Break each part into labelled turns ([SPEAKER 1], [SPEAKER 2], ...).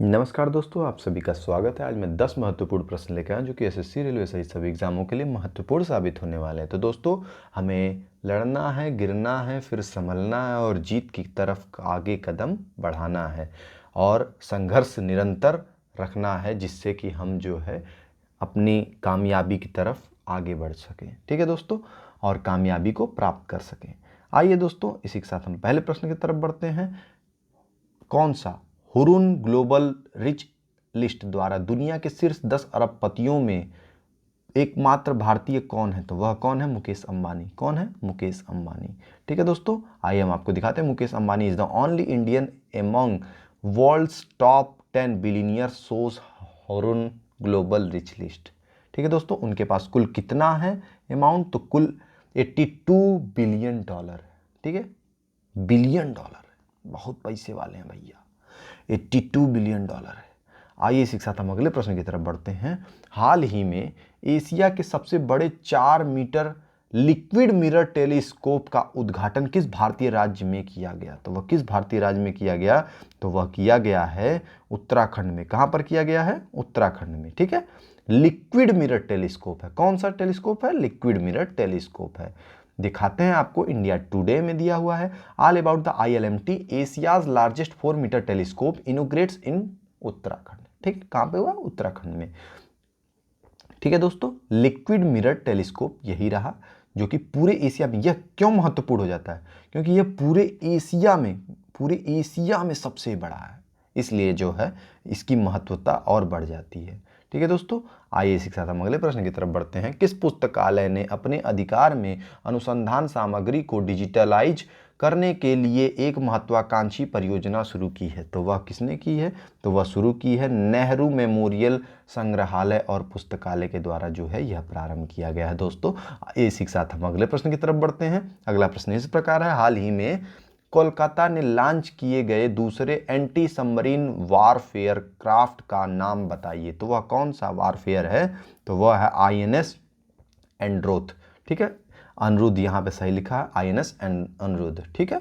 [SPEAKER 1] नमस्कार दोस्तों, आप सभी का स्वागत है। आज मैं 10 महत्वपूर्ण प्रश्न लेकर आया जो कि एसएससी, रेलवे सहित सभी एग्जामों के लिए महत्वपूर्ण साबित होने वाले हैं। तो दोस्तों, हमें लड़ना है, गिरना है, फिर संभलना है और जीत की तरफ आगे कदम बढ़ाना है और संघर्ष निरंतर रखना है, जिससे कि हम जो है अपनी कामयाबी की तरफ आगे बढ़ सकें। ठीक है दोस्तों, और कामयाबी को प्राप्त कर सकें। आइए दोस्तों, इसी के साथ हम पहले प्रश्न की तरफ बढ़ते हैं। कौन सा हुरुन ग्लोबल रिच लिस्ट द्वारा दुनिया के शीर्ष 10 अरबपतियों में एकमात्र भारतीय कौन है? तो वह कौन है? मुकेश अंबानी। कौन है? मुकेश अंबानी। ठीक है दोस्तों, आइए हम आपको दिखाते हैं। Mukesh Ambani is the only Indian among world's top 10 billionaires Hurun Global Rich List. ठीक है दोस्तों, उनके पास कुल कितना है अमाउंट? तो कुल 82 बिलियन डॉलर है। ठीक है, बिलियन डॉलर, बहुत पैसे वाले हैं भैया। 82 बिलियन डॉलर है। आइए इसी के साथ हम अगले प्रश्न की तरफ बढ़ते हैं। हाल ही में एशिया के सबसे बड़े 4 मीटर लिक्विड मिरर टेलीस्कोप का उद्घाटन किस भारतीय राज्य में किया गया? तो वह किस भारतीय राज्य में किया गया? तो वह किया गया है उत्तराखंड में। कहां पर किया गया है? उत्तराखंड में। ठीक है, लिक्विड मिरर टेलीस्कोप है। कौन सा टेलीस्कोप है? लिक्विड मिरर टेलीस्कोप है। दिखाते हैं आपको, इंडिया टुडे में दिया हुआ है। All about the ILMT Asia's largest 4 metre telescope inaugurates in Uttarakhand. ठीक, कहां पे हुआ? उत्तराखंड में। ठीक है दोस्तों, लिक्विड मिरर टेलीस्कोप यही रहा जो कि पूरे एशिया में, यह क्यों महत्वपूर्ण हो जाता है? क्योंकि यह पूरे एशिया में सबसे बड़ा है, इसलिए जो है इसकी महत्वता और बढ़ जाती है। ठीक है दोस्तों, आइए इसी के साथ हम अगले प्रश्न की तरफ बढ़ते हैं। किस पुस्तकालय ने अपने अधिकार में अनुसंधान सामग्री को डिजिटलाइज करने के लिए एक महत्वाकांक्षी परियोजना शुरू की है? तो वह किसने की है? तो वह शुरू की है नेहरू मेमोरियल संग्रहालय और पुस्तकालय के द्वारा जो है यह प्रारंभ किया गया है। दोस्तों, इसी के साथ हम अगले प्रश्न की तरफ बढ़ते हैं। अगला प्रश्न इस प्रकार है। हाल ही में कोलकाता ने लॉन्च किए गए दूसरे एंटी सबमरीन वारफेयर क्राफ्ट का नाम बताइए। तो वह कौन सा वारफेयर है? तो वह है INS एंड्रोथ। ठीक है, अनुरुद्ध यहाँ पे सही लिखा है, INS अनुरुद्ध। ठीक है,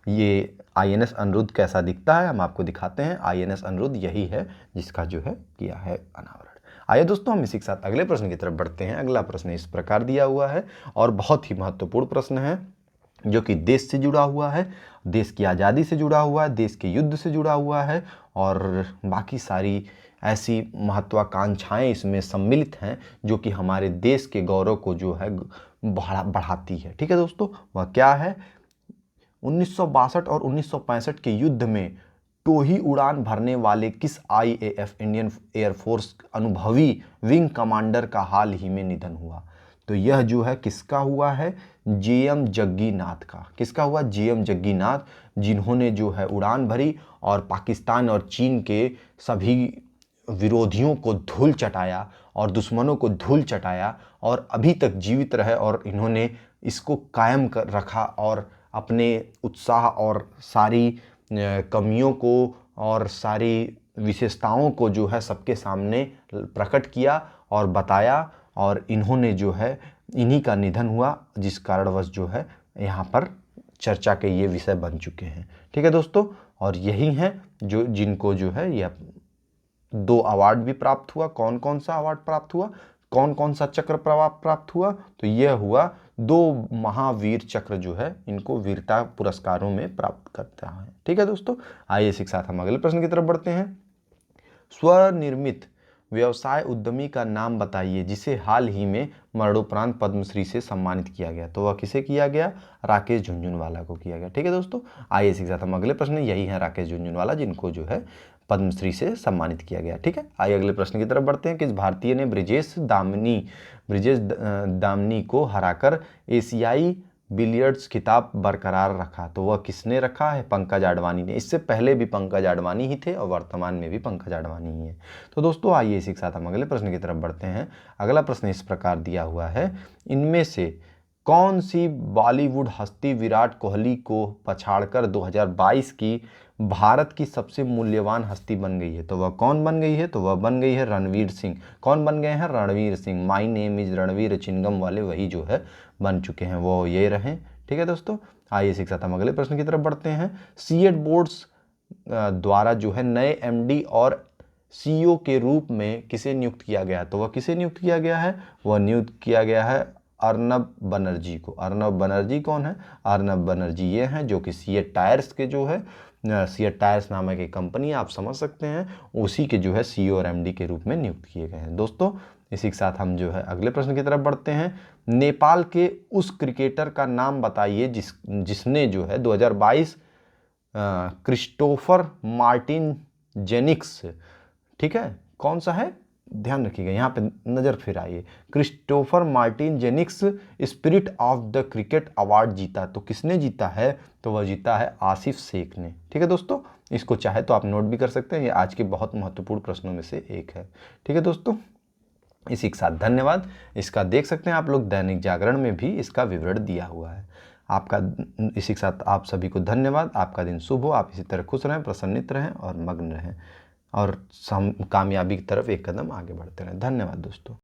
[SPEAKER 1] ये INS अनुरुद्ध कैसा दिखता है हम आपको दिखाते हैं। INS अनुरुद्ध यही है जिसका जो है किया है अनावरण। आइए दोस्तों, हम इसी के साथ अगले प्रश्न की तरफ बढ़ते हैं। अगला प्रश्न इस प्रकार दिया हुआ है और बहुत ही महत्वपूर्ण प्रश्न है जो कि देश से जुड़ा हुआ है, देश की आज़ादी से जुड़ा हुआ है, देश के युद्ध से जुड़ा हुआ है और बाकी सारी ऐसी महत्वाकांक्षाएं इसमें सम्मिलित हैं जो कि हमारे देश के गौरव को जो है बढ़ाती है। ठीक है दोस्तों, वह क्या है? 1962 और 1965 के युद्ध में टोही उड़ान भरने वाले किस IAF इंडियन एयरफोर्स अनुभवी विंग कमांडर का हाल ही में निधन हुआ? तो यह जो है किसका हुआ है? JM जग्गीनाथ का। किसका हुआ? JM जग्गीनाथ, जिन्होंने जो है उड़ान भरी और पाकिस्तान और चीन के सभी विरोधियों को धूल चटाया और दुश्मनों को धूल चटाया और अभी तक जीवित रहे और इन्होंने इसको कायम कर रखा और अपने उत्साह और सारी कमियों को और सारी विशेषताओं को जो है सबके सामने प्रकट किया और बताया और इन्होंने जो है इन्हीं का निधन हुआ, जिस कारणवश जो है यहाँ पर चर्चा के ये विषय बन चुके हैं। ठीक है दोस्तों, और यही हैं जो जिनको जो है यह 2 अवार्ड भी प्राप्त हुआ। कौन कौन सा अवार्ड प्राप्त हुआ? कौन कौन सा चक्र प्राप्त हुआ? तो यह हुआ 2 महावीर चक्र जो है इनको वीरता पुरस्कारों में प्राप्त करता है। ठीक है दोस्तों, आइए इसी के साथ हम अगले प्रश्न की तरफ बढ़ते हैं। स्वनिर्मित व्यवसाय उद्यमी का नाम बताइए जिसे हाल ही में मरणोपरांत पद्मश्री से सम्मानित किया गया। तो वह किसे किया गया? राकेश झुनझुनवाला को किया गया। ठीक है दोस्तों, आइए इसी के साथ हम अगले प्रश्न, यही है राकेश झुनझुनवाला जिनको जो है पद्मश्री से सम्मानित किया गया। ठीक है, आइए अगले प्रश्न की तरफ बढ़ते हैं। किस भारतीय ने ब्रिजेश दामनी को हराकर एशियाई बिलियर्ड्स खिताब बरकरार रखा? तो वह किसने रखा है? पंकज आडवाणी ने। इससे पहले भी पंकज आडवाणी ही थे और वर्तमान में भी पंकज आडवाणी ही है। तो दोस्तों, आइए इसी के साथ हम अगले प्रश्न की तरफ बढ़ते हैं। अगला प्रश्न इस प्रकार दिया हुआ है। इनमें से कौन सी बॉलीवुड हस्ती विराट कोहली को पछाड़कर 2022 की भारत की सबसे मूल्यवान हस्ती बन गई है? तो वह कौन बन गई है? तो वह बन गई है रणवीर सिंह। कौन बन गए हैं? Ranveer Singh. My name is Ranveer चिंगम वाले वही जो है बन चुके हैं, वो ये रहे। ठीक है दोस्तों, आइए इसी के साथ हम अगले प्रश्न की तरफ बढ़ते हैं। सीएट बोर्ड्स द्वारा जो है नए एमडी और सीईओ के रूप में किसे नियुक्त किया गया? तो वह किसे नियुक्त किया गया है? वह नियुक्त किया गया है अर्नब बनर्जी को। अर्नब बनर्जी कौन है? अर्नब बनर्जी ये हैं जो कि सीएट टायर्स के जो है, सीएट टायर्स नामक एक कंपनी आप समझ सकते हैं, उसी के जो है सीईओ और एमडी के रूप में नियुक्त किए गए हैं। दोस्तों इसी के साथ हम जो है अगले प्रश्न की तरफ बढ़ते हैं। नेपाल के उस क्रिकेटर का नाम बताइए जिसने जो है 2022 क्रिस्टोफर मार्टिन जेनिक्स, ठीक है, कौन सा है, ध्यान रखिएगा, यहाँ पे नज़र फिराइए, Christopher Martin Jenkins spirit of the cricket award जीता। तो किसने जीता है? तो वह जीता है आसिफ शेख ने। ठीक है दोस्तों, इसको चाहे तो आप नोट भी कर सकते हैं, ये आज के बहुत महत्वपूर्ण प्रश्नों में से एक है। ठीक है दोस्तों, इसी के साथ धन्यवाद। इसका देख सकते हैं आप लोग, दैनिक जागरण में भी इसका विवरण दिया हुआ है। आपका इसी के साथ आप सभी को धन्यवाद। आपका दिन शुभ हो, आप इसी तरह खुश रहें, प्रसन्नित रहें और मग्न रहें और कामयाबी की तरफ एक कदम आगे बढ़ते रहें। धन्यवाद दोस्तों।